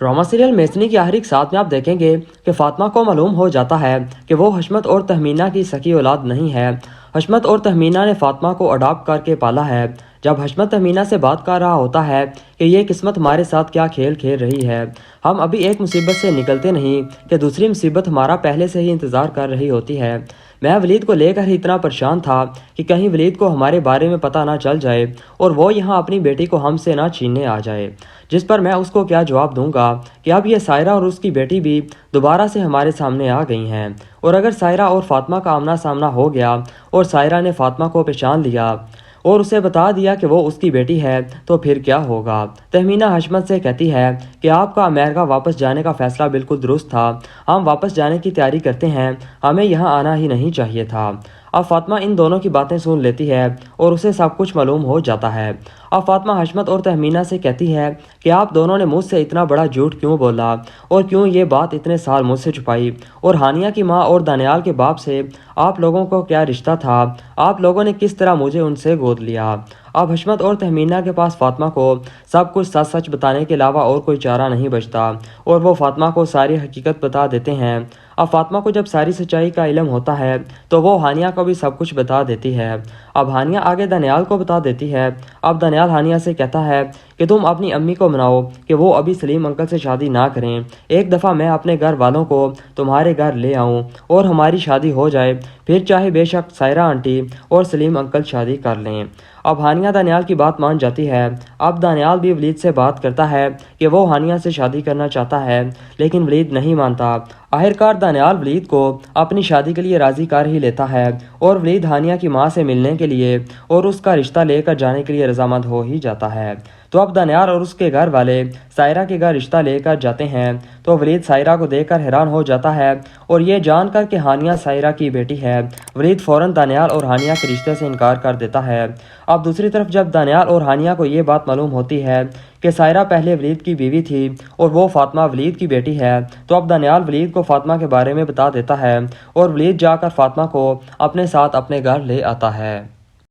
Drama serial میسنی کی آخری 7 میں آپ دیکھیں گے کہ فاطمہ کو معلوم ہو جاتا ہے کہ وہ حشمت اور تہمینہ کی سکی اولاد نہیں ہے۔ حشمت اور تہمینہ نے فاطمہ کو اڈاپٹ کر کے پالا ہے۔ جب حشمت تہمینہ سے بات کر رہا ہوتا ہے کہ یہ قسمت ہمارے ساتھ کیا کھیل کھیل رہی ہے، ہم ابھی ایک مصیبت سے نکلتے نہیں کہ دوسری مصیبت ہمارا پہلے سے ہی انتظار کر رہی ہوتی ہے۔ میں ولید کو لے کر ہی اتنا پریشان تھا کہ کہیں ولید کو ہمارے بارے میں پتہ نہ چل جائے اور وہ یہاں اپنی بیٹی کو ہم سے نہ چھیننے آ جائے، جس پر میں اس کو کیا جواب دوں گا کہ اب یہ سائرہ اور اس کی بیٹی بھی دوبارہ سے ہمارے سامنے آ گئی ہیں، اور اگر سائرہ اور فاطمہ کا آمنا سامنا ہو گیا اور سائرہ نے فاطمہ کو پہچان لیا اور اسے بتا دیا کہ وہ اس کی بیٹی ہے تو پھر کیا ہوگا۔ تہمینہ حشمت سے کہتی ہے کہ آپ کا امریکہ واپس جانے کا فیصلہ بالکل درست تھا، ہم واپس جانے کی تیاری کرتے ہیں، ہمیں یہاں آنا ہی نہیں چاہیے تھا۔ اب فاطمہ ان دونوں کی باتیں سن لیتی ہے اور اسے سب کچھ معلوم ہو جاتا ہے۔ اب فاطمہ حشمت اور تہمینہ سے کہتی ہے کہ آپ دونوں نے مجھ سے اتنا بڑا جھوٹ کیوں بولا اور کیوں یہ بات اتنے سال مجھ سے چھپائی، اور ہانیہ کی ماں اور دانیال کے باپ سے آپ لوگوں کو کیا رشتہ تھا، آپ لوگوں نے کس طرح مجھے ان سے گود لیا۔ اب حشمت اور تہمینہ کے پاس فاطمہ کو سب کچھ سچ سچ بتانے کے علاوہ اور کوئی چارہ نہیں بچتا اور وہ فاطمہ کو ساری حقیقت بتا دیتے ہیں۔ اب فاطمہ کو جب ساری سچائی کا علم ہوتا ہے تو وہ ہانیہ کو بھی سب کچھ بتا دیتی ہے۔ اب ہانیہ آگے دانیال کو بتا دیتی ہے۔ اب دانیال ہانیہ سے کہتا ہے کہ تم اپنی امی کو مناؤ کہ وہ ابھی سلیم انکل سے شادی نہ کریں، ایک دفعہ میں اپنے گھر والوں کو تمہارے گھر لے آؤں اور ہماری شادی ہو جائے، پھر چاہے بے شک سائرہ آنٹی اور سلیم انکل شادی کر لیں۔ اب ہانیہ دانیال کی بات مان جاتی ہے۔ اب دانیال بھی ولید سے بات کرتا ہے کہ وہ ہانیہ سے شادی کرنا چاہتا ہے، لیکن ولید نہیں مانتا۔ آخرکار دانیال ولید کو اپنی شادی کے لیے راضی کر ہی لیتا ہے اور ولید ہانیہ کی ماں سے ملنے کے لیے اور اس کا رشتہ لے کر جانے کے لیے رضامند ہو ہی جاتا ہے۔ تو اب دانیال اور اس کے گھر والے سائرہ کے گھر رشتہ لے کر جاتے ہیں تو ولید سائرہ کو دیکھ کر حیران ہو جاتا ہے اور یہ جان کر کہ ہانیہ سائرہ کی بیٹی ہے، ولید فوراً دانیال اور ہانیہ کے رشتے سے انکار کر دیتا ہے۔ اب دوسری طرف جب دانیال اور ہانیہ کو یہ بات معلوم ہوتی ہے کہ سائرہ پہلے ولید کی بیوی تھی اور وہ فاطمہ ولید کی بیٹی ہے، تو اب دانیال ولید کو فاطمہ کے بارے میں بتا دیتا ہے اور ولید جا کر فاطمہ کو اپنے ساتھ اپنے گھر لے آتا ہے۔